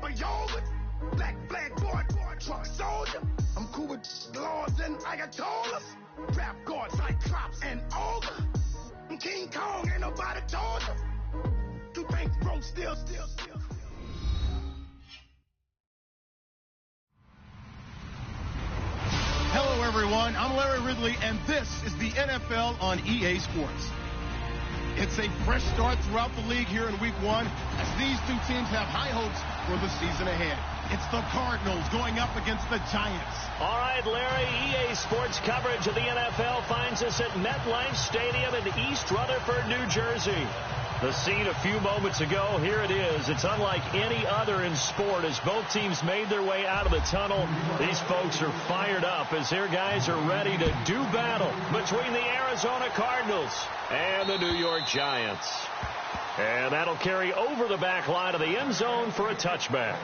for yoga. Black flag boy, truck soldier. I'm cool with lords and ayatollahs. Rap god, cyclops, and ogre. I'm King Kong, ain't nobody told you. You think bro still. Hello, everyone. I'm Larry Ridley, and this is the NFL on EA Sports. It's a fresh start throughout the league here in Week 1 as these two teams have high hopes for the season ahead. It's the Cardinals going up against the Giants. All right, Larry, EA Sports coverage of the NFL finds us at MetLife Stadium in East Rutherford, New Jersey. The scene a few moments ago, here it is. It's unlike any other in sport as both teams made their way out of the tunnel. These folks are fired up as their guys are ready to do battle between the Arizona Cardinals and the New York Giants. And that'll carry over the back line of the end zone for a touchback.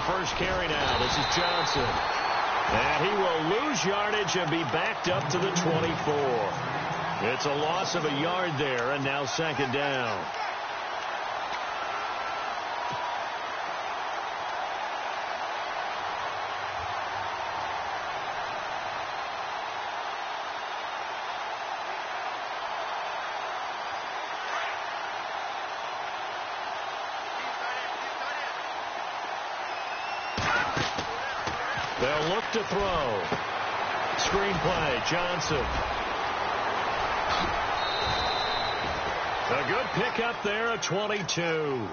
First carry now. This is Johnson. And he will lose yardage and be backed up to the 24. It's a loss of a yard there, and now second down. They'll look to throw. Screen play, Johnson. A good pickup there at 22.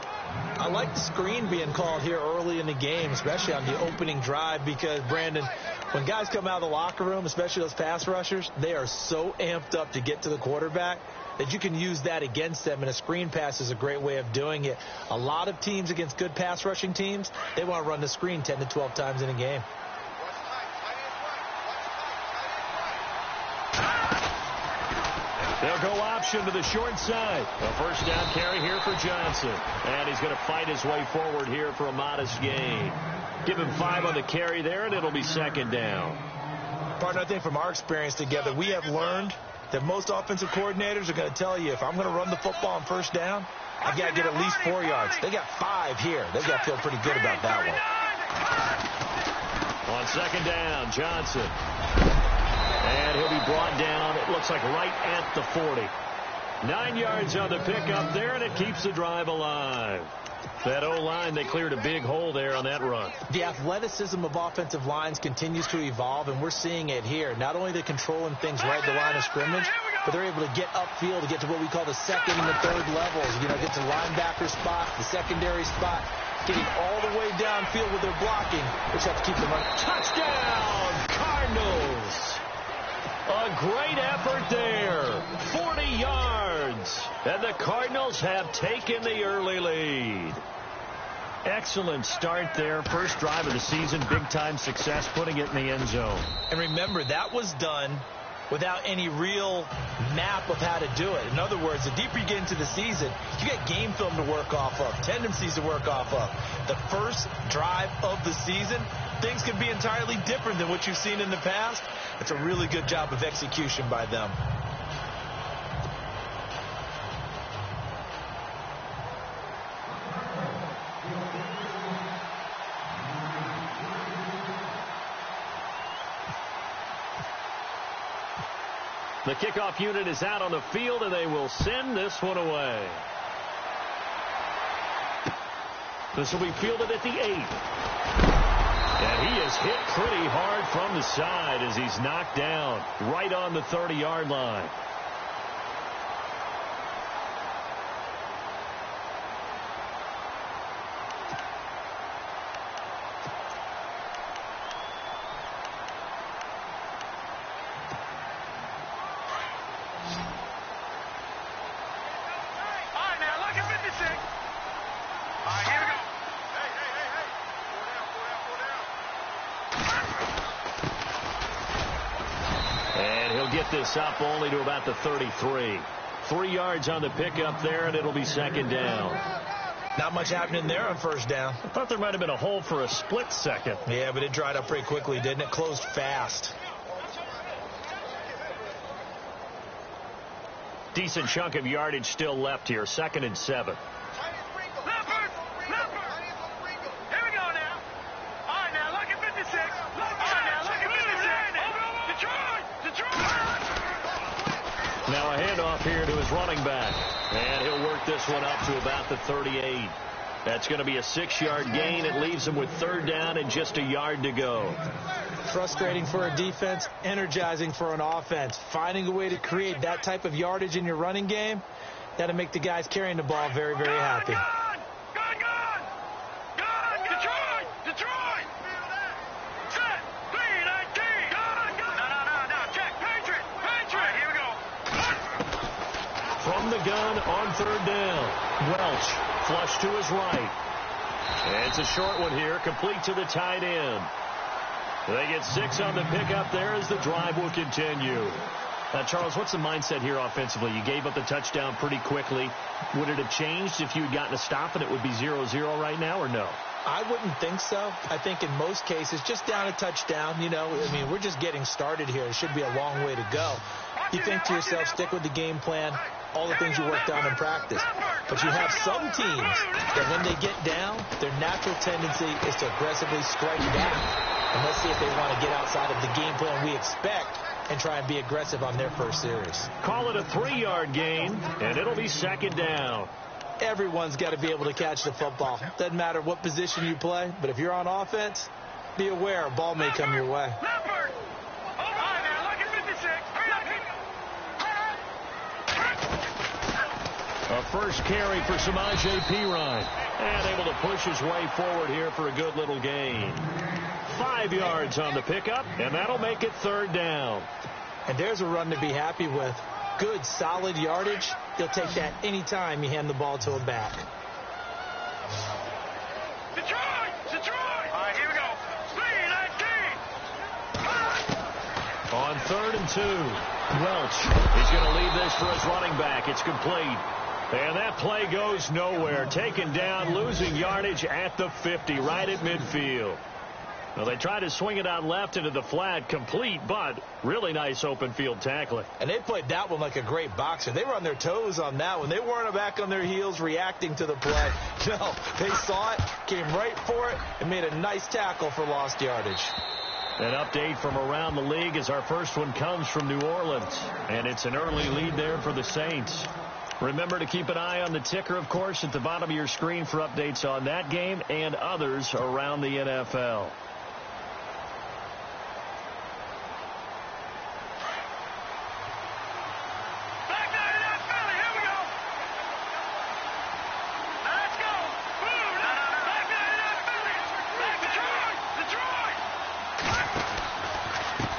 I like the screen being called here early in the game, especially on the opening drive, because, Brandon, when guys come out of the locker room, especially those pass rushers, they are so amped up to get to the quarterback that you can use that against them, and a screen pass is a great way of doing it. A lot of teams against good pass rushing teams, they want to run the screen 10 to 12 times in a game. They'll go option to the short side. A first down carry here for Johnson. And he's going to fight his way forward here for a modest gain. Give him 5 on the carry there, and it'll be second down. Partner, I think from our experience together, we have learned that most offensive coordinators are going to tell you, if I'm going to run the football on first down, I've got to get at least 4 yards. They got 5 here. They've got to feel pretty good about that one. On second down, Johnson. And he'll be brought down, it looks like right at the 40. 9 yards on the pickup there, and it keeps the drive alive. That O-line, they cleared a big hole there on that run. The athleticism of offensive lines continues to evolve, and we're seeing it here. Not only are they controlling things right at the line of scrimmage, but they're able to get upfield to get to what we call the second and the third levels. You know, get to linebacker spot, the secondary spot, getting all the way downfield with their blocking, which have to keep them running. Touchdown, Cardinals! A great effort there. 40 yards. And the Cardinals have taken the early lead. Excellent start there. First drive of the season. Big-time success, putting it in the end zone. And remember, that was done without any real map of how to do it. In other words, the deeper you get into the season, you get game film to work off of, tendencies to work off of. The first drive of the season, things can be entirely different than what you've seen in the past. It's a really good job of execution by them. The kickoff unit is out on the field, and they will send this one away. This will be fielded at the 8. And he is hit pretty hard from the side as he's knocked down right on the 30-yard line. they'll get this up only to about the 33. 3 yards on the pickup there, and it'll be second down. Not much happening there on first down. I thought there might have been a hole for a split second. Yeah, but it dried up pretty quickly, didn't it? Closed fast. Decent chunk of yardage still left here. 2nd and 7. Now a handoff here to his running back. And he'll work this one up to about the 38. That's going to be a 6-yard gain. It leaves him with 3rd down and just a yard to go. Frustrating for a defense, energizing for an offense. Finding a way to create that type of yardage in your running game, that'll make the guys carrying the ball very, very happy. From the gun on 3rd down. Welch flush to his right. And it's a short one here, complete to the tight end. They get 6 on the pickup there as the drive will continue. Now, Charles, what's the mindset here offensively? You gave up the touchdown pretty quickly. Would it have changed if you had gotten a stop and it would be 0-0 right now, or no? I wouldn't think so. I think in most cases, just down a touchdown, you know, I mean, we're just getting started here. It should be a long way to go. You think to yourself, stick with the game plan, all the things you worked on in practice. But you have some teams that when they get down, their natural tendency is to aggressively strike back. And let's see if they want to get outside of the game plan we expect and try and be aggressive on their first series. Call it a 3-yard gain, and it'll be 2nd down. Everyone's got to be able to catch the football. Doesn't matter what position you play, but if you're on offense, be aware a ball may come your way. A first carry for Samaje Perine. And able to push his way forward here for a good little gain. 5 yards on the pickup, and that'll make it 3rd down. And there's a run to be happy with. Good, solid yardage. He'll take that any time you hand the ball to him back. Detroit! All right, here we go. 3-19. On 3rd and 2, Welch is going to leave this for his running back. It's complete. And that play goes nowhere. Taken down, losing yardage at the 50, right at midfield. Well, they tried to swing it out left into the flat, complete, but really nice open field tackling. And they played that one like a great boxer. They were on their toes on that one. They weren't back on their heels reacting to the play. No, they saw it, came right for it, and made a nice tackle for lost yardage. An update from around the league as our first one comes from New Orleans. And it's an early lead there for the Saints. Remember to keep an eye on the ticker, of course, at the bottom of your screen for updates on that game and others around the NFL.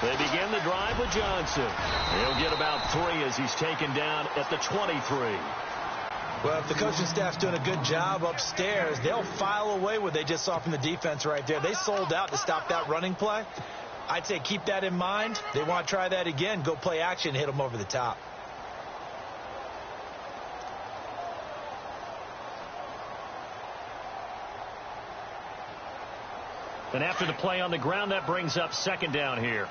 They begin the drive with Johnson. He'll get about 3 as he's taken down at the 23. Well, if the coaching staff's doing a good job upstairs, they'll file away what they just saw from the defense right there. They sold out to stop that running play. I'd say keep that in mind. They want to try that again. Go play action, hit them over the top. And after the play on the ground, that brings up 2nd down here.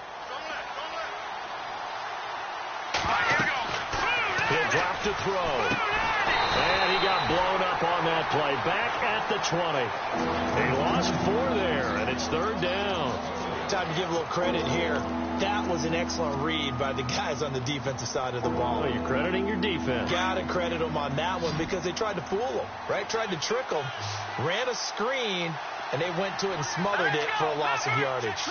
He'll drop to throw. And he got blown up on that play. Back at the 20. They lost 4 there, and it's 3rd down. Time to give a little credit here. That was an excellent read by the guys on the defensive side of the ball. Well, you're crediting your defense. Got to credit them on that one because they tried to fool them, right? Tried to trick them. Ran a screen, and they went to it and smothered it for a loss of yardage.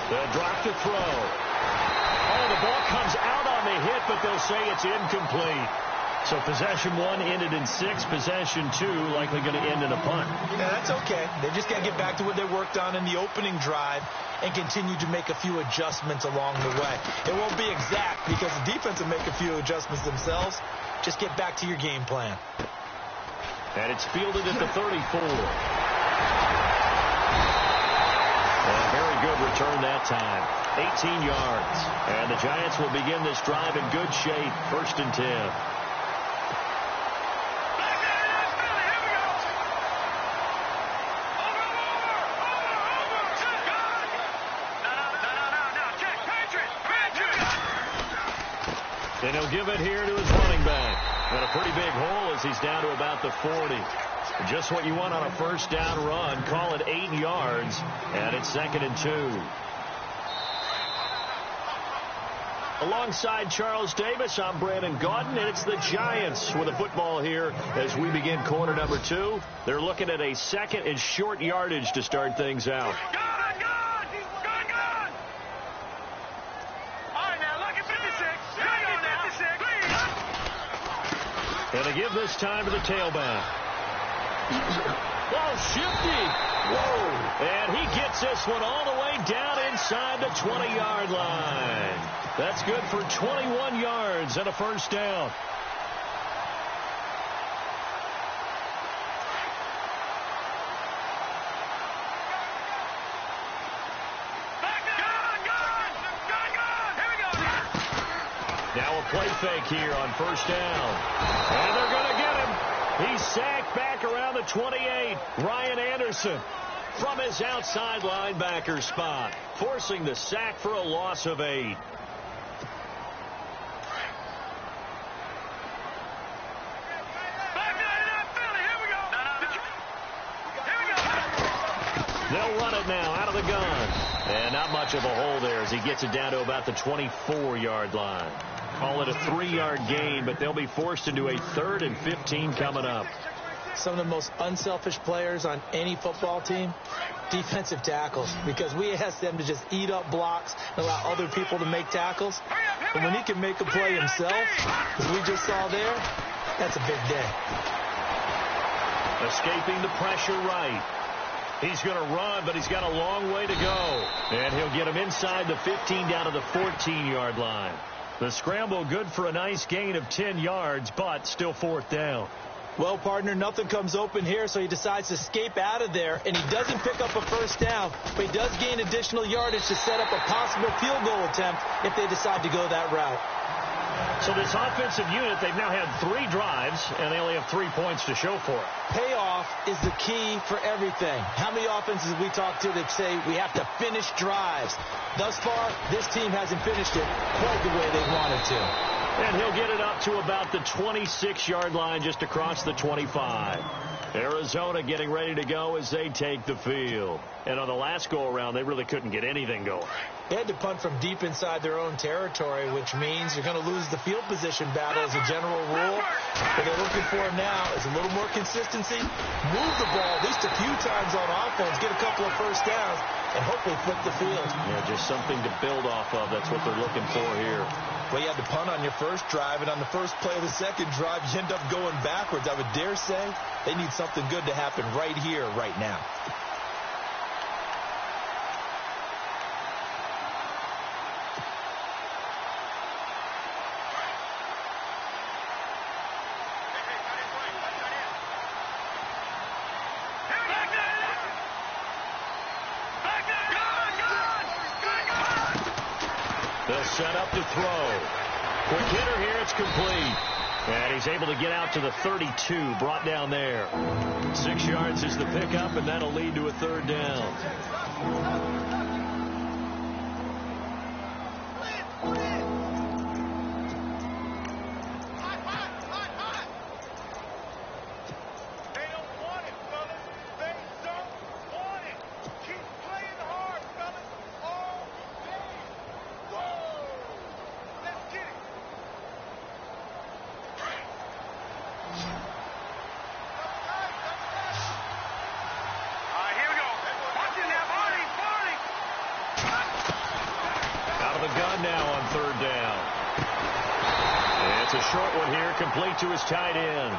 They'll drop to throw. Oh, the ball comes out on the hit, but they'll say it's incomplete. So possession 1 ended in 6. Possession 2 likely going to end in a punt. Yeah, that's okay. They just got to get back to what they worked on in the opening drive and continue to make a few adjustments along the way. It won't be exact because the defense will make a few adjustments themselves. Just get back to your game plan. And it's fielded at the 34. And return that time. 18 yards. And the Giants will begin this drive in good shape. 1st and 10. And he'll give it here to his running back. And a pretty big hole as he's down to about the 40. Just what you want on a 1st down run. Call it 8 yards. And it's 2nd and 2. Alongside Charles Davis, I'm Brandon Gaudin, and it's the Giants with the football here as we begin quarter number 2. They're looking at a 2nd and short yardage to start things out. And they give this time to the tailback. Whoa, shifty. Whoa. And he gets this one all the way down inside the 20-yard line. That's good for 21 yards and a 1st down. Now a play fake here on 1st down. And they're going to get him. He's sacked back around the 28. Ryan Anderson from his outside linebacker spot, forcing the sack for a loss of 8. They'll run it now out of the gun. And not much of a hole there as he gets it down to about the 24-yard line. Call it a 3-yard gain, but they'll be forced into a 3rd and 15 coming up. Some of the most unselfish players on any football team, defensive tackles, because we ask them to just eat up blocks and allow other people to make tackles. But when he can make a play himself, as we just saw there, that's a big day. Escaping the pressure right. He's going to run, but he's got a long way to go. And he'll get him inside the 15 down to the 14-yard line. The scramble good for a nice gain of 10 yards, but still 4th down. Well, partner, nothing comes open here, so he decides to escape out of there, and he doesn't pick up a 1st down, but he does gain additional yardage to set up a possible field goal attempt if they decide to go that route. So this offensive unit, they've now had 3 drives, and they only have 3 points to show for it. Payoff is the key for everything. How many offenses we talk to that say we have to finish drives? Thus far, this team hasn't finished it quite the way they wanted to. And he'll get it up to about the 26-yard line just across the 25. Arizona getting ready to go as they take the field. And on the last go-around, they really couldn't get anything going. They had to punt from deep inside their own territory, which means you're going to lose the field position battle as a general rule. What they're looking for now is a little more consistency, move the ball at least a few times on offense, get a couple of 1st downs, and hopefully flip the field. Yeah, just something to build off of. That's what they're looking for here. Well, you had to punt on your 1st drive, and on the 1st play of the 2nd drive, you end up going backwards. I would dare say they need something good to happen right here, right now. They'll set up to throw. Quick hitter here, it's complete. And he's able to get out to the 32, brought down there. 6 yards is the pickup, and that'll lead to a 3rd down. Complete to his tight end.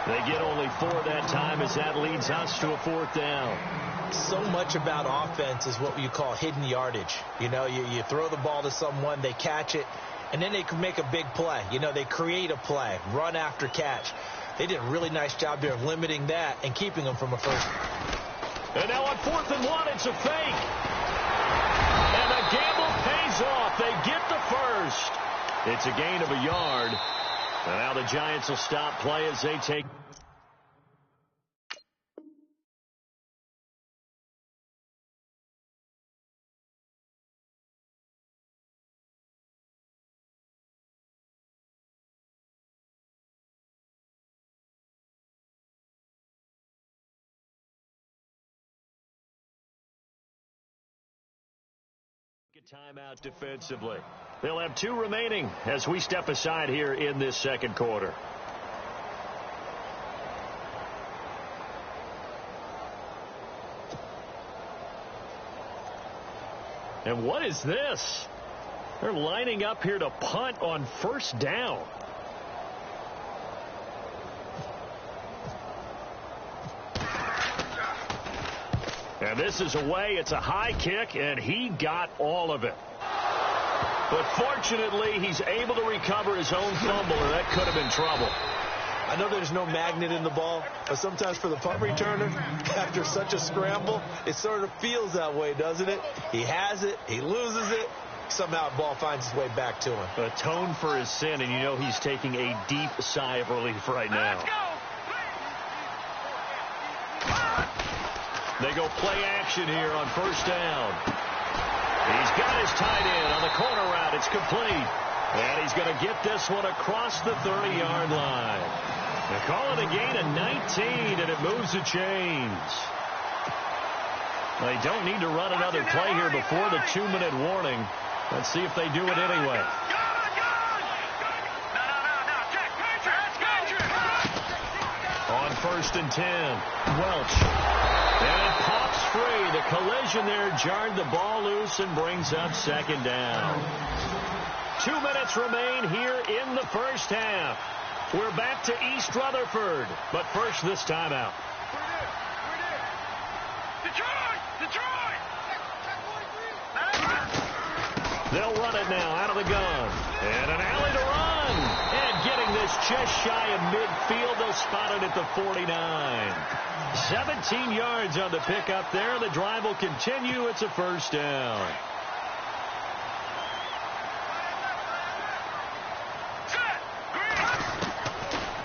They get only 4 that time as that leads us to a 4th down. So much about offense is what you call hidden yardage. You know, you throw the ball to someone, they catch it, and then they can make a big play. You know, they create a play, run after catch. They did a really nice job there of limiting that and keeping them from a 1st. And now on 4th and 1, it's a fake. It's a gain of a yard. And now the Giants will stop play as they take. Timeout defensively. They'll have 2 remaining as we step aside here in this second quarter. And what is this? They're lining up here to punt on first down. And this is away. It's a high kick, and he got all of it. But fortunately, he's able to recover his own fumble, or that could have been trouble. I know there's no magnet in the ball, but sometimes for the punt returner, after such a scramble, it sort of feels that way, doesn't it? He has it, he loses it, somehow the ball finds its way back to him. Atone for his sin, and you know he's taking a deep sigh of relief right now. They go play action here on first down. He's got his tight end on the corner route. It's complete. And he's going to get this one across the 30-yard line. They call it a gain of 19, and it moves the chains. They don't need to run another play here before the 2-minute warning. Let's see if they do it anyway. On first and 10, Welch. And it pops free. The collision there jarred the ball loose and brings up second down. 2 minutes remain here in the first half. We're back to East Rutherford. But first, this timeout. Detroit! They'll run it now out of the gun. And an alley to run. And getting this just shy of midfield. They'll spot it at the 49. 17 yards on the pickup there. The drive will continue. It's a first down.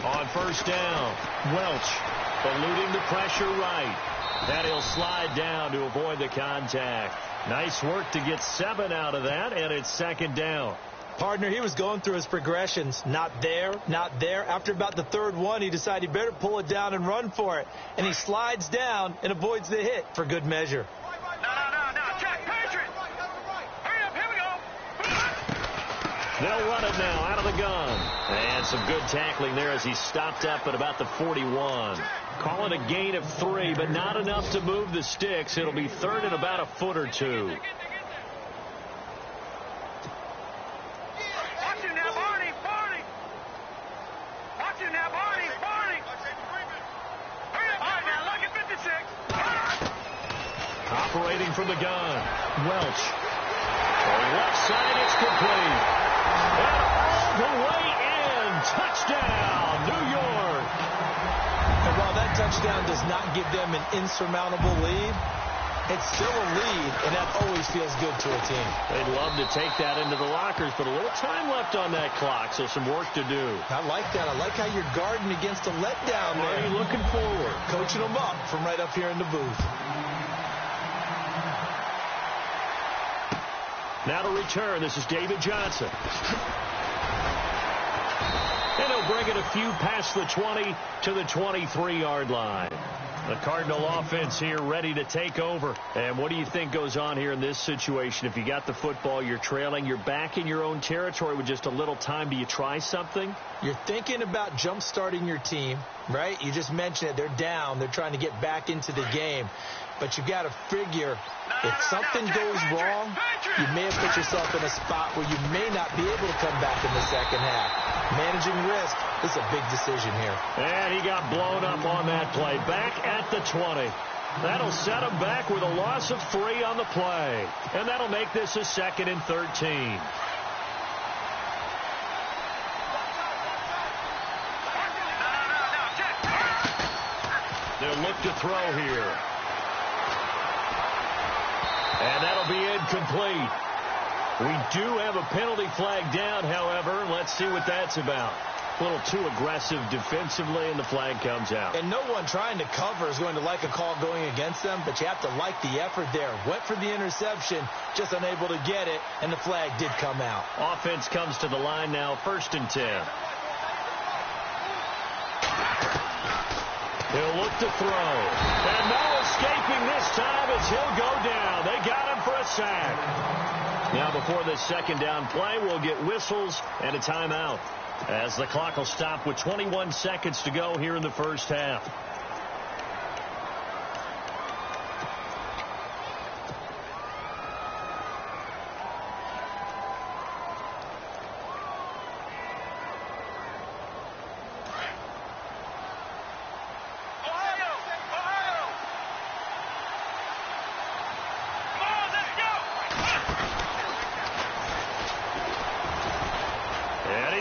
On first down, Welch eluding the pressure right. And he'll slide down to avoid the contact. Nice work to get 7 out of that, and it's second down. Partner, he was going through his progressions. Not there, not there. After about the third one, he decided he better pull it down and run for it. And he slides down and avoids the hit for good measure. No, Jack, Patriot! Hurry up, here we go! They'll run it now out of the gun. And some good tackling there as he stopped up at about the 41. Call it a gain of 3, but not enough to move the sticks. It'll be third and about a foot or 2. Operating from the gun, Welch. On the left side, it's complete. And all the way in. Touchdown, New York. And while that touchdown does not give them an insurmountable lead, it's still a lead, and that always feels good to a team. They'd love to take that into the lockers, but a little time left on that clock, so some work to do. I like that. I like how you're guarding against a letdown there. Already looking forward. Coaching them up from right up here in the booth. Now to return, this is David Johnson. And he'll bring it a few past the 20 to the 23-yard line. The Cardinal offense here ready to take over. And what do you think goes on here in this situation? If you got the football, you're trailing, you're back in your own territory with just a little time. Do you try something? You're thinking about jump-starting your team, right? You just mentioned it. They're down. They're trying to get back into the game. But you got to figure if something goes wrong, you may have put yourself in a spot where you may not be able to come back in the second half. Managing risk is a big decision here. And he got blown up on that play. Back at the 20. That'll set him back with a loss of 3 on the play. And that'll make this a 2nd and 13. They'll look to throw here. And that'll be incomplete. We do have a penalty flag down, however. Let's see what that's about. A little too aggressive defensively, and the flag comes out. And no one trying to cover is going to like a call going against them, but you have to like the effort there. Went for the interception, just unable to get it, and the flag did come out. Offense comes to the line now, 1st and 10. He'll look to throw. And no escaping this time as he'll go down. They got him for a sack. Now before this second down play, we'll get whistles and a timeout, as the clock will stop with 21 seconds to go here in the first half.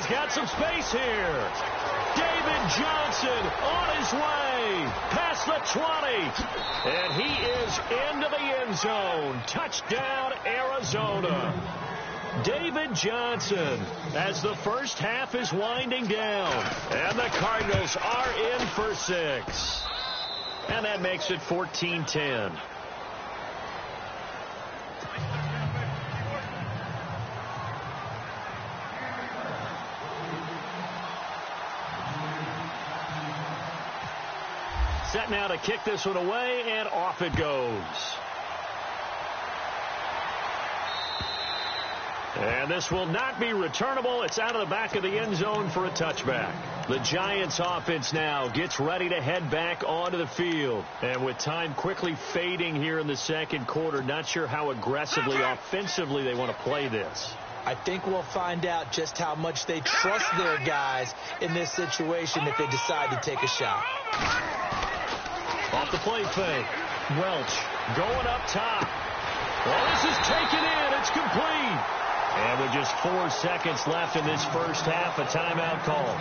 Got some space here. David Johnson on his way past the 20. And he is into the end zone. Touchdown, Arizona. David Johnson as the first half is winding down. And the Cardinals are in for 6. And that makes it 14-10. Set now to kick this one away, and off it goes. And this will not be returnable. It's out of the back of the end zone for a touchback. The Giants offense now gets ready to head back onto the field. And with time quickly fading here in the second quarter, not sure how aggressively, offensively they want to play this. I think we'll find out just how much they trust their guys in this situation if they decide to take a shot. Off the play fake. Welch going up top. Well, this is taken in. It's complete. And with just 4 seconds left in this first half, a timeout call.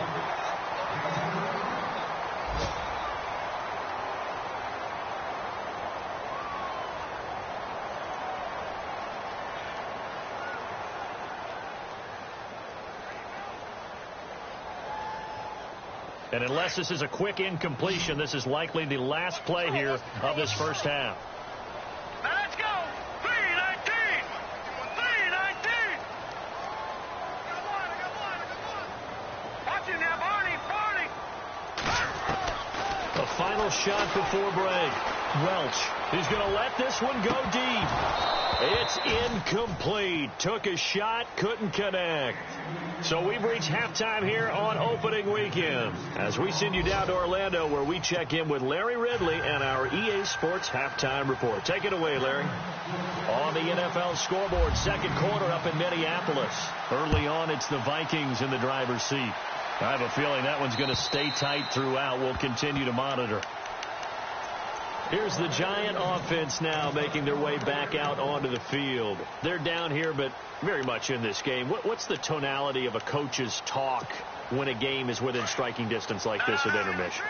And unless this is a quick incompletion, this is likely the last play here of this first half. Let's go. 3-19. 3-19. Watch it now, Barney. The final shot before break. Welch is going to let this one go deep. It's incomplete. Took a shot, couldn't connect. So we've reached halftime here on opening weekend, as we send you down to Orlando, where we check in with Larry Ridley and our EA Sports halftime report. Take it away, Larry. On the NFL scoreboard, second quarter up in Minneapolis. Early on, it's the Vikings in the driver's seat. I have a feeling that one's going to stay tight throughout. We'll continue to monitor. Here's the Giant offense now making their way back out onto the field. They're down here, but very much in this game. What's the tonality of a coach's talk when a game is within striking distance like this at intermission?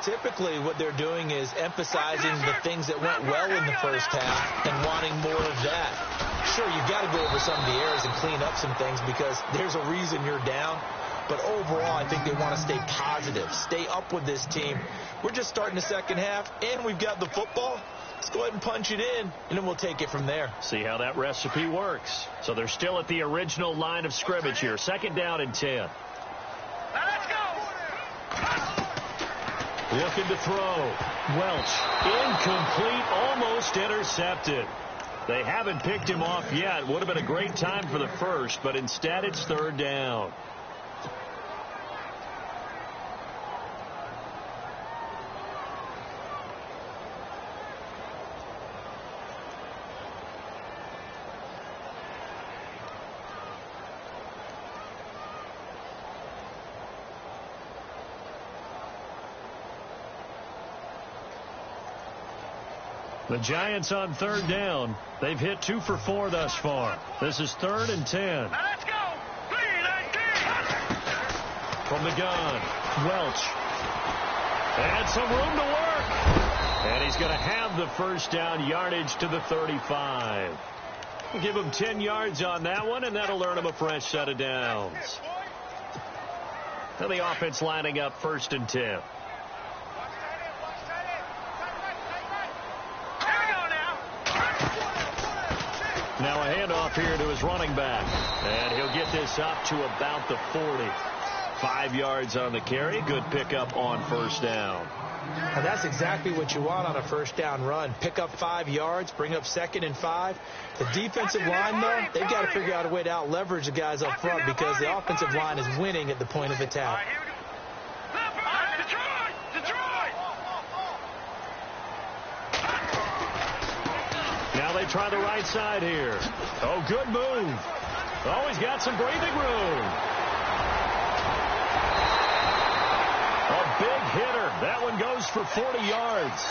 Typically, what they're doing is emphasizing the things that went well in the first half and wanting more of that. Sure, you've got to go over some of the errors and clean up some things because there's a reason you're down. But overall, I think they want to stay positive, stay up with this team. We're just starting the second half, and we've got the football. Let's go ahead and punch it in, and then we'll take it from there. See how that recipe works. So they're still at the original line of scrimmage here. Second down and 10. Let's go. Looking to throw. Welch, incomplete, almost intercepted. They haven't picked him off yet. Would have been a great time for the first, but instead it's third down. The Giants on third down. They've hit 2 for 4 thus far. This is 3rd and 10. Let's go. 3-19. From the gun, Welch. And some room to work. And he's going to have the first down, yardage to the 35. We'll give him 10 yards on that one, and that'll earn him a fresh set of downs. Now the offense lining up 1st and 10. Now a handoff here to his running back. And he'll get this up to about the 40. 5 yards on the carry. Good pickup on 1st down. And that's exactly what you want on a 1st down run. Pick up 5 yards, bring up 2nd and 5. The defensive line, though, they've got to figure out a way to out-leverage the guys up front because the offensive line is winning at the point of attack. Now they try the right side here. Oh, good move. Oh, he's got some breathing room. A big hitter. That one goes for 40 yards.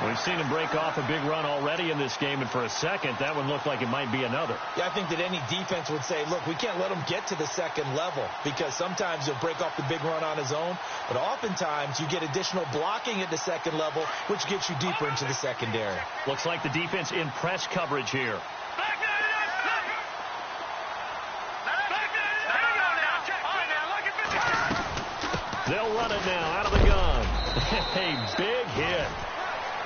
We've seen him break off a big run already in this game, and for a second, that one looked like it might be another. Yeah, I think that any defense would say, look, we can't let him get to the 2nd level because sometimes he'll break off the big run on his own, but oftentimes you get additional blocking at the 2nd level, which gets you deeper into the secondary. Looks like the defense in press coverage here. They'll run it now out of the gun. A big hit.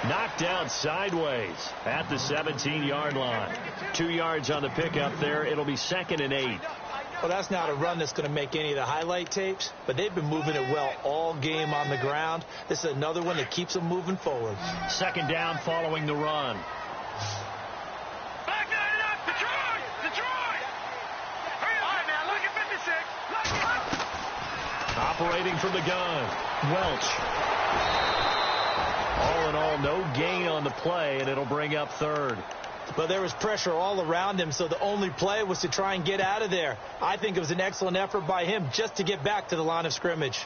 Knocked down sideways at the 17-yard line. 2 yards on the pickup there. It'll be 2nd and 8. Well, that's not a run that's going to make any of the highlight tapes, but they've been moving it well all game on the ground. This is another one that keeps them moving forward. 2nd down following the run. Operating from the gun, Welch. All in all, no gain on the play, and it'll bring up 3rd. But there was pressure all around him, so the only play was to try and get out of there. I think it was an excellent effort by him just to get back to the line of scrimmage.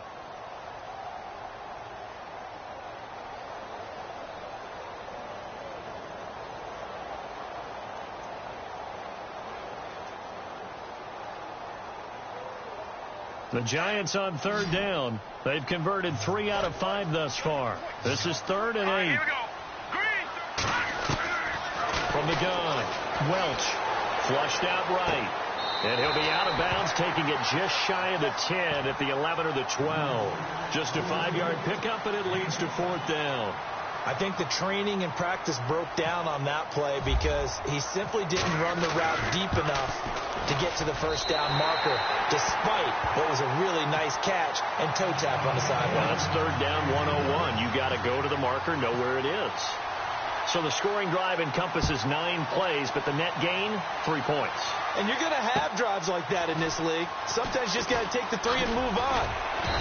The Giants on 3rd down. They've converted 3 out of 5 thus far. This is 3rd and 8. From the gun, Welch flushed out right. And he'll be out of bounds, taking it just shy of the 10 at the 11 or the 12. Just a 5-yard pickup, and it leads to 4th down. I think the training and practice broke down on that play because he simply didn't run the route deep enough to get to the 1st down marker, despite what was a really nice catch and toe tap on the sideline. Well, that's 3rd down 101. You got to go to the marker, know where it is. So the scoring drive encompasses 9 plays, but the net gain, 3 points. And you're going to have drives like that in this league. Sometimes you just got to take the 3 and move on.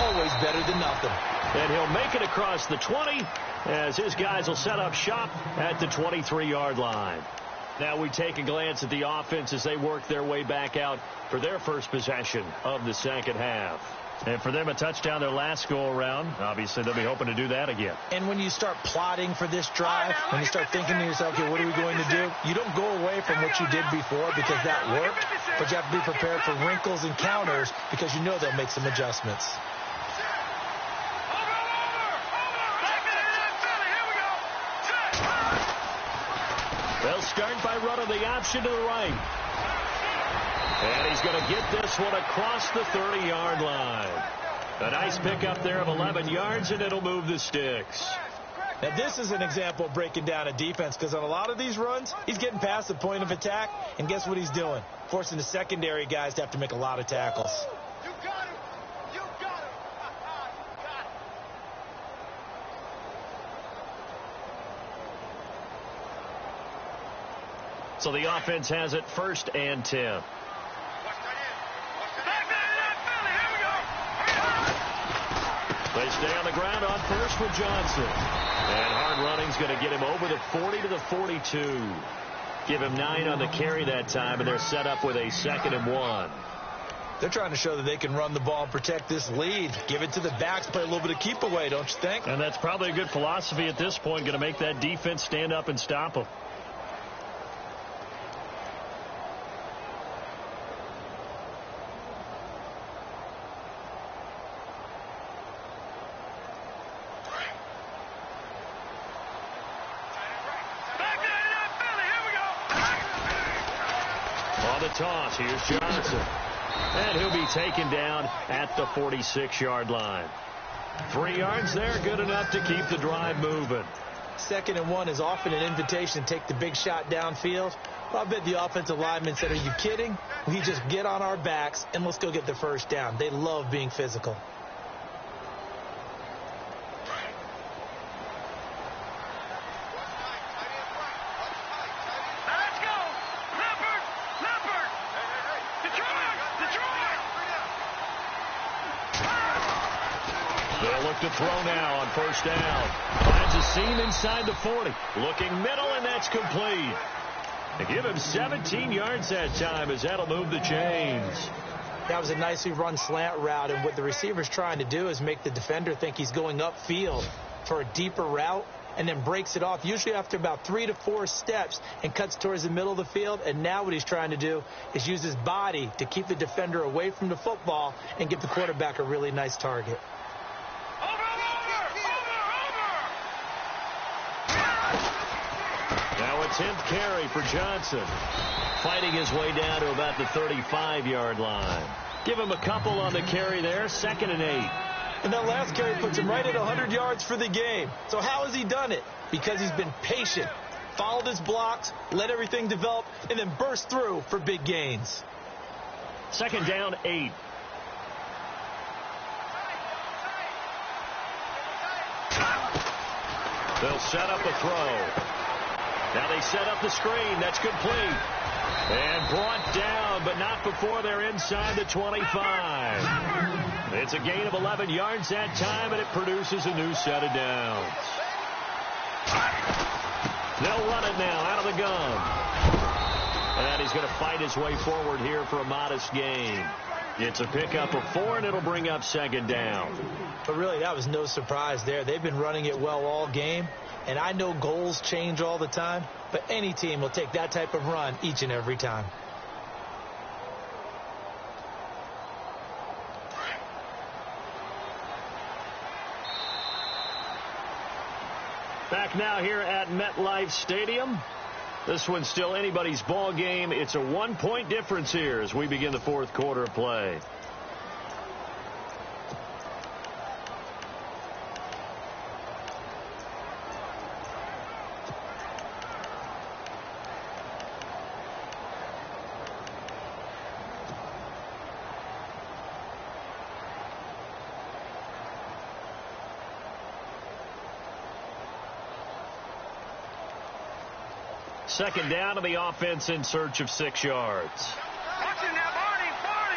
Always better than nothing. And he'll make it across the 20 as his guys will set up shop at the 23-yard line. Now we take a glance at the offense as they work their way back out for their first possession of the 2nd half. And for them, a touchdown their last go-around. Obviously, they'll be hoping to do that again. And when you start plotting for this drive, when you start thinking to yourself, okay, what are we going to do? You don't go away from what you did before because that worked, but you have to be prepared for wrinkles and counters because you know they'll make some adjustments. They'll start by running the option to the right. And he's going to get this one across the 30-yard line. A nice pickup there of 11 yards, and it'll move the sticks. Now, this is an example of breaking down a defense because on a lot of these runs, he's getting past the point of attack, and guess what he's doing? Forcing the secondary guys to have to make a lot of tackles. You got him. You got him. You got him. So the offense has it 1st and 10. They stay on the ground on 1st with Johnson. And hard running's going to get him over the 40 to the 42. Give him 9 on the carry that time, and they're set up with a 2nd and 1. They're trying to show that they can run the ball and protect this lead. Give it to the backs, play a little bit of keep away, don't you think? And that's probably a good philosophy at this point, going to make that defense stand up and stop them. On the toss, here's Johnson. And he'll be taken down at the 46-yard line. 3 yards there, good enough to keep the drive moving. 2nd and 1 is often an invitation to take the big shot downfield. Well, I bet the offensive lineman said, are you kidding? We just get on our backs and let's go get the first down. They love being physical. To throw now on 1st down. Finds a seam inside the 40. Looking middle, and that's complete. They give him 17 yards that time as that'll move the chains. That was a nicely run slant route, and what the receiver's trying to do is make the defender think he's going upfield for a deeper route and then breaks it off, usually after about 3 to 4 steps, and cuts towards the middle of the field. And now what he's trying to do is use his body to keep the defender away from the football and give the quarterback a really nice target. Now a 10th carry for Johnson. Fighting his way down to about the 35-yard line. Give him a couple on the carry there. 2nd and 8. And that last carry puts him right at 100 yards for the game. So how has he done it? Because he's been patient, followed his blocks, let everything develop, and then burst through for big gains. 2nd down, 8. They'll set up a throw. Now they set up the screen. That's complete. And brought down, but not before they're inside the 25. It's a gain of 11 yards that time, and it produces a new set of downs. They'll run it now out of the gun. And he's going to fight his way forward here for a modest gain. It's a pickup of 4, and it'll bring up 2nd down. But really, that was no surprise there. They've been running it well all game. And I know goals change all the time, but any team will take that type of run each and every time. Back now here at MetLife Stadium. This one's still anybody's ball game. It's a 1-point difference here as we begin the 4th quarter of play. Second down to the offense in search of 6 yards. Watching now, Barney. All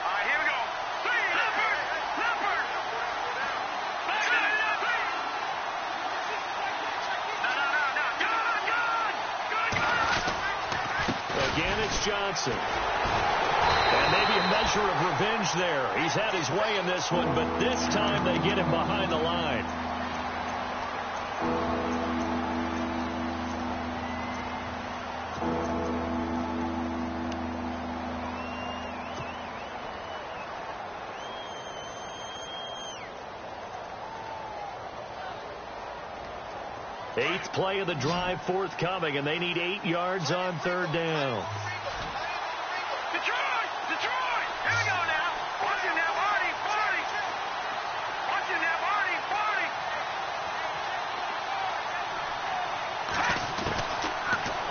right, here we go. Leopard. No. Again, it's Johnson. And maybe a measure of revenge there. He's had his way in this one, but this time they get him behind the line. Eighth play of the drive forthcoming, and they need 8 yards on 3rd down. Detroit! Here we go now. Watching now, Barney. Watching now, Barney.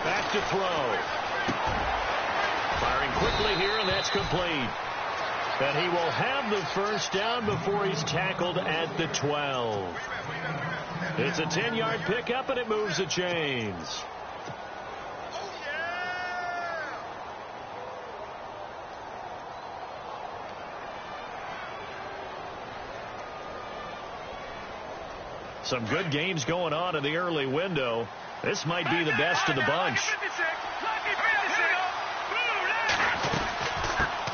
Back to throw. Firing quickly here, and that's complete. And he will have the first down before he's tackled at the 12. It's a 10-yard pickup, and it moves the chains. Some good games going on in the early window. This might be the best of the bunch.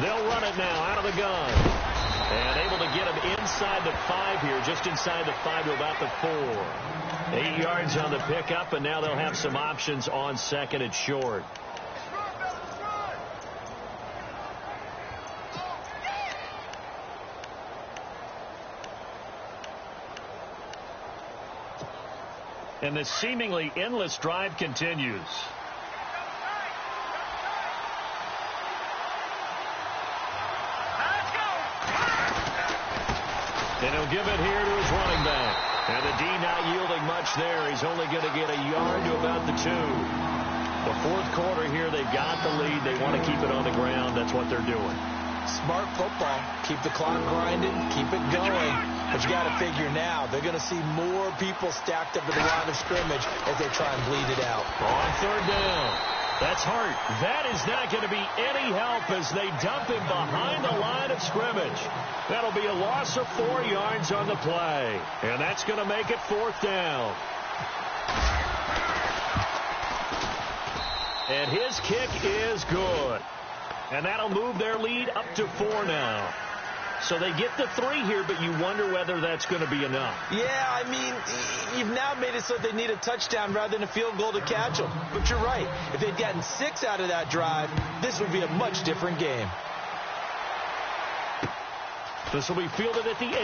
They'll run it now out of the gun. And able to get him inside the 5 here, just inside the 5 to about the 4. 8 yards on the pickup, and now they'll have some options on 2nd and short. And the seemingly endless drive continues. And he'll give it here to his running back. And the D not yielding much there. He's only going to get a yard to about the 2. The fourth quarter here, they've got the lead. They want to keep it on the ground. That's what they're doing. Smart football. Keep the clock grinding. Keep it going. But you got to figure now, they're going to see more people stacked up at the line of scrimmage as they try and bleed it out. On third down. That's Hart. That is not going to be any help as they dump him behind the line of scrimmage. That'll be a loss of 4 yards on the play. And that's going to make it fourth down. And his kick is good. And that'll move their lead up to 4 now. So they get the 3 here, but you wonder whether that's going to be enough. Yeah, I mean, you've now made it so they need a touchdown rather than a field goal to catch them. But you're right. If they'd gotten 6 out of that drive, this would be a much different game. This will be fielded at the 8.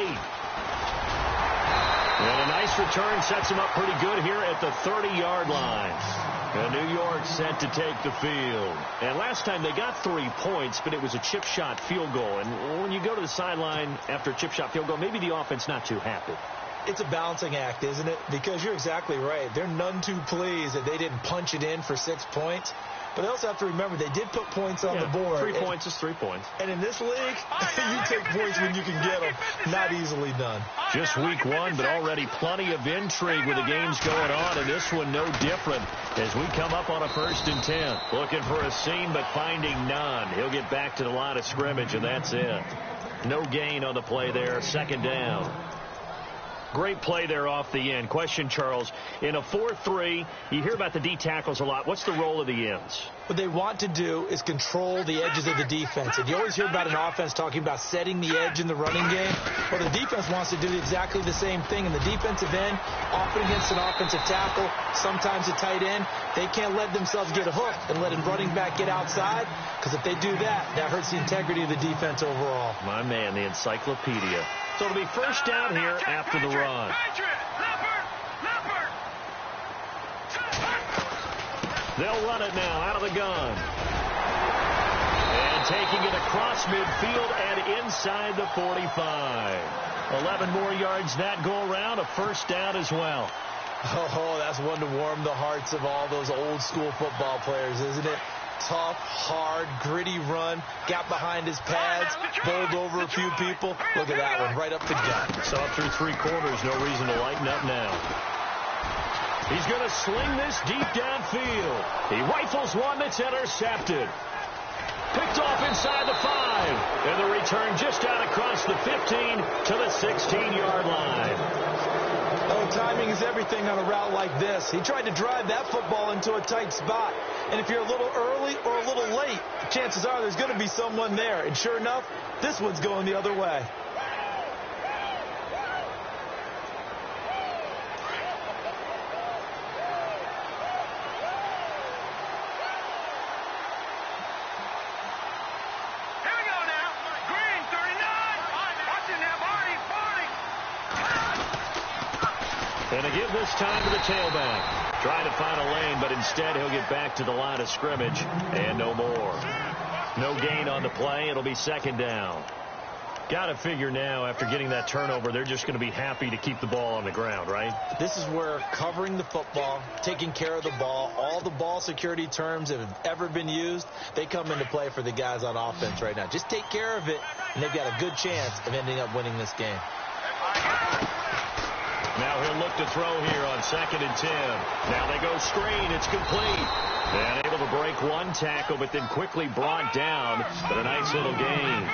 And a nice return sets them up pretty good here at the 30-yard line. And New York set to take the field. And last time they got 3 points, but it was a chip shot field goal. And when you go to the sideline after a chip shot field goal, maybe the offense not too happy. It's a balancing act, isn't it? Because you're exactly right. They're none too pleased that they didn't punch it in for 6 points. But they also have to remember they did put points on the board. 3 points is 3 points. And in this league, you take points when you can get them. Not easily done. Just week 1, but already plenty of intrigue with the games going on. And this one no different as we come up on a 1st and 10. Looking for a seam, but finding none. He'll get back to the line of scrimmage, and that's it. No gain on the play there. 2nd down. Great play there off the end. Question, Charles, in a 4-3, you hear about the D tackles a lot. What's the role of the ends? What they want to do is control the edges of the defense. And you always hear about an offense talking about setting the edge in the running game. Well, the defense wants to do exactly the same thing. In the defensive end, often against an offensive tackle, sometimes a tight end, they can't let themselves get hooked and let a running back get outside. Because if they do that, that hurts the integrity of the defense overall. My man, the encyclopedia. So it'll be 1st down here after the run. They'll run it now out of the gun. And taking it across midfield and inside the 45. 11 more yards that go around, a 1st down as well. Oh, that's one to warm the hearts of all those old school football players, isn't it? Tough, hard, gritty run. Got behind his pads, bowled over a few people. Look at that one, right up the gut. Saw through 3 quarters, no reason to lighten up now. He's going to sling this deep downfield. He rifles one that's intercepted. Picked off inside the 5. And the return just out across the 15 to the 16-yard line. Oh, timing is everything on a route like this. He tried to drive that football into a tight spot. And if you're a little early or a little late, chances are there's going to be someone there. And sure enough, this one's going the other way. And to give this time to the tailback. Trying to find a lane, but instead he'll get back to the line of scrimmage. And no more. No gain on the play. It'll be 2nd down. Got to figure now, after getting that turnover, they're just going to be happy to keep the ball on the ground, right? This is where covering the football, taking care of the ball, all the ball security terms that have ever been used, they come into play for the guys on offense right now. Just take care of it, and they've got a good chance of ending up winning this game. Now he'll look to throw here on 2nd and 10. Now they go screen. It's complete. And able to break one tackle, but then quickly brought down. But a nice little gain.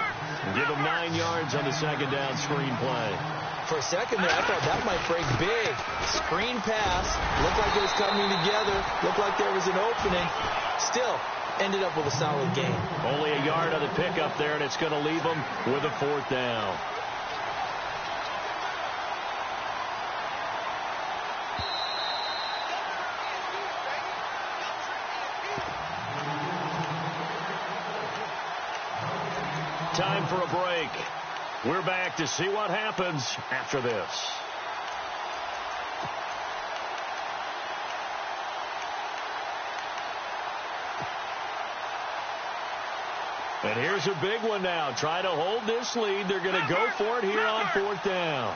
Give him 9 yards on the 2nd down screen play. For a second there, I thought that might break big. Screen pass. Looked like it was coming together. Looked like there was an opening. Still ended up with a solid gain. Only a yard on the pickup there, and it's going to leave him with a 4th down. Time for a break. We're back to see what happens after this. And here's a big one now. Try to hold this lead. They're going to go for it here on 4th down.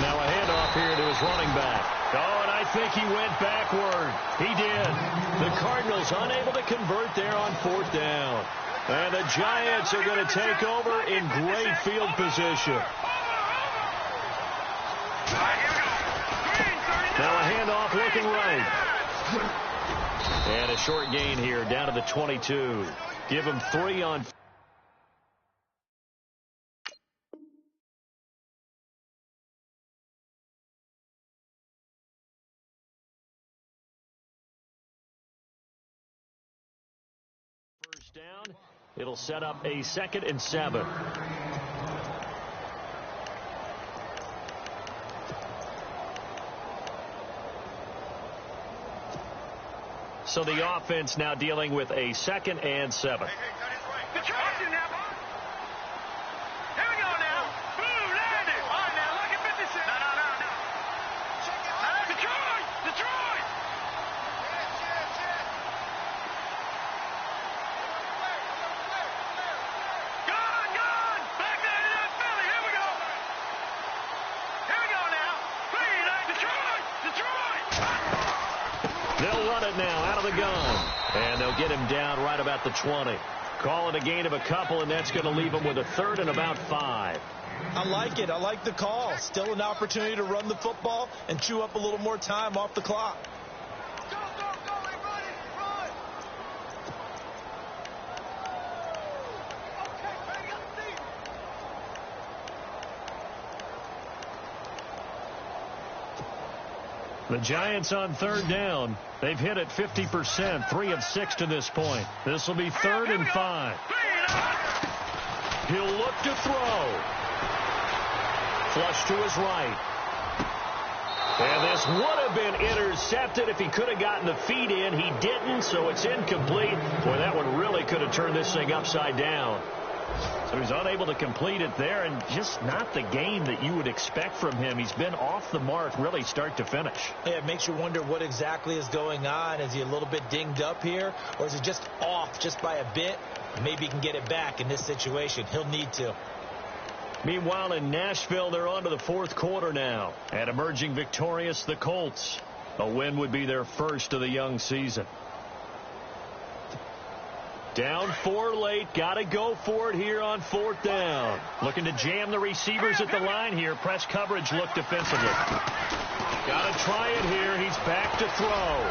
Now a handoff here to his running back. Oh, and I think he went backward. He did. The Cardinals unable to convert there on 4th down. And the Giants are going to take over in great field position. Now a handoff looking right. And a short gain here down to the 22. Give him 3 on. First down. It'll set up a 2nd and 7. So the offense now dealing with a 2nd and 7. They'll run it now out of the gun. And they'll get him down right about the 20. Call it a gain of a couple, and that's going to leave him with a 3rd and about 5. I like it. I like the call. Still an opportunity to run the football and chew up a little more time off the clock. The Giants on 3rd down. They've hit it 50%, 3 of 6 to this point. This will be 3rd and 5. He'll look to throw. Flush to his right. And this would have been intercepted if he could have gotten the feet in. He didn't, so it's incomplete. Boy, that one really could have turned this thing upside down. So he's unable to complete it there, and just not the game that you would expect from him. He's been off the mark really start to finish. Yeah, it makes you wonder what exactly is going on. Is he a little bit dinged up here, or is he just off just by a bit? Maybe he can get it back in this situation. He'll need to. Meanwhile, in Nashville, they're on to the 4th quarter now. And emerging victorious, the Colts. A win would be their first of the young season. Down 4 late. Got to go for it here on 4th down. Looking to jam the receivers at the line here. Press coverage look defensively. Got to try it here. He's back to throw.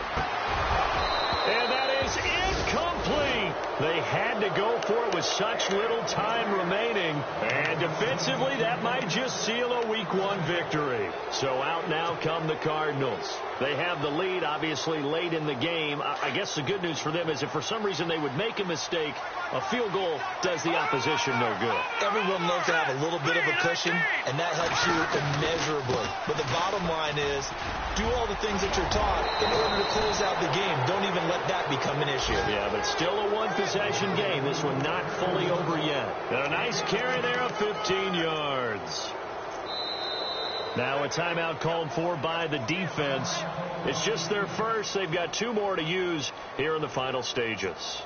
And that is incomplete. They had to go for it with such little time remaining. And defensively, that might just seal a Week 1 victory. So out now come the Cardinals. They have the lead, obviously, late in the game. I guess the good news for them is if for some reason they would make a mistake, a field goal does the opposition no good. Everyone loves to have a little bit of a cushion, and that helps you immeasurably. But the bottom line is, do all the things that you're taught in order to close out the game. Don't even let that become an issue. Yeah, but still a one-possession game. This one not fully over yet. And a nice carry there of 15 yards. Now a timeout called for by the defense. It's just their first. They've got 2 more to use here in the final stages.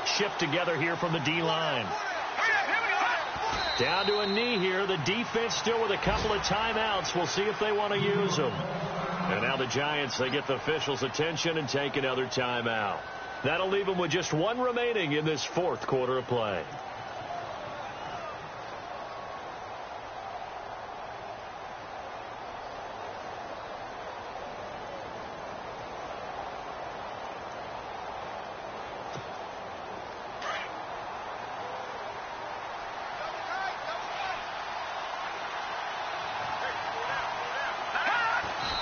Shift together here from the D-line. Down to a knee here. The defense still with a couple of timeouts. We'll see if they want to use them. And now the Giants, they get the officials' attention and take another timeout. That'll leave them with just 1 remaining in this 4th quarter of play.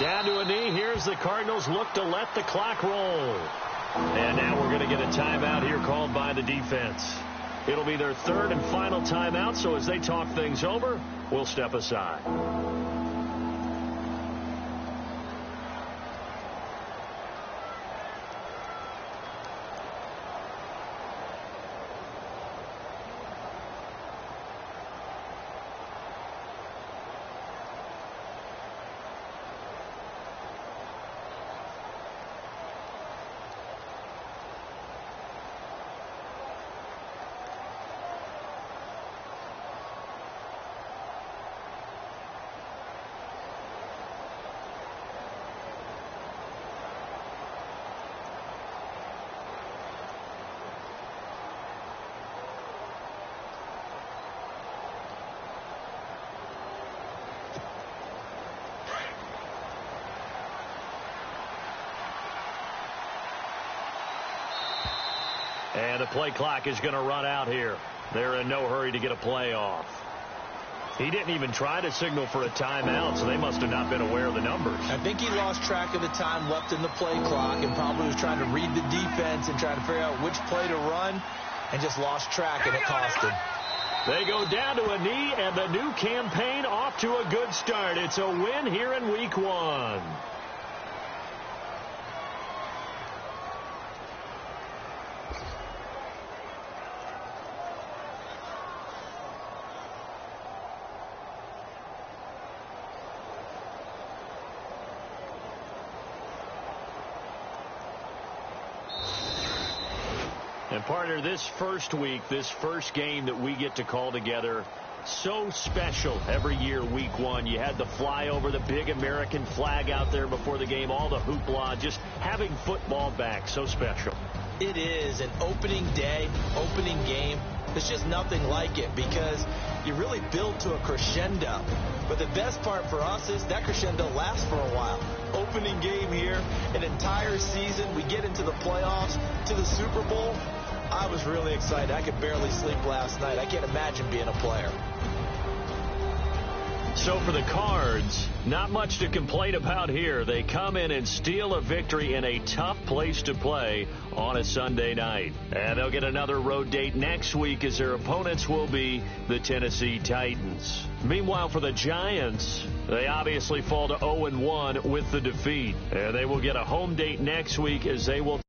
Down to a knee. Here's the Cardinals look to let the clock roll. And now we're going to get a timeout here called by the defense. It'll be their 3rd and final timeout, so as they talk things over, we'll step aside. And the play clock is going to run out here. They're in no hurry to get a play off. He didn't even try to signal for a timeout, so they must have not been aware of the numbers. I think he lost track of the time left in the play clock and probably was trying to read the defense and trying to figure out which play to run and just lost track, and it cost him. They go down to a knee, and the new campaign off to a good start. It's a win here in Week 1. And partner, this first week, this first game that we get to call together, so special every year, Week 1. You had the flyover, the big American flag out there before the game, all the hoopla, just having football back, so special. It is an opening day, opening game. There's just nothing like it because you really build to a crescendo. But the best part for us is that crescendo lasts for a while. Opening game here, an entire season. We get into the playoffs, to the Super Bowl. I was really excited. I could barely sleep last night. I can't imagine being a player. So for the Cards, not much to complain about here. They come in and steal a victory in a tough place to play on a Sunday night. And they'll get another road date next week as their opponents will be the Tennessee Titans. Meanwhile, for the Giants, they obviously fall to 0-1 with the defeat. And they will get a home date next week as they will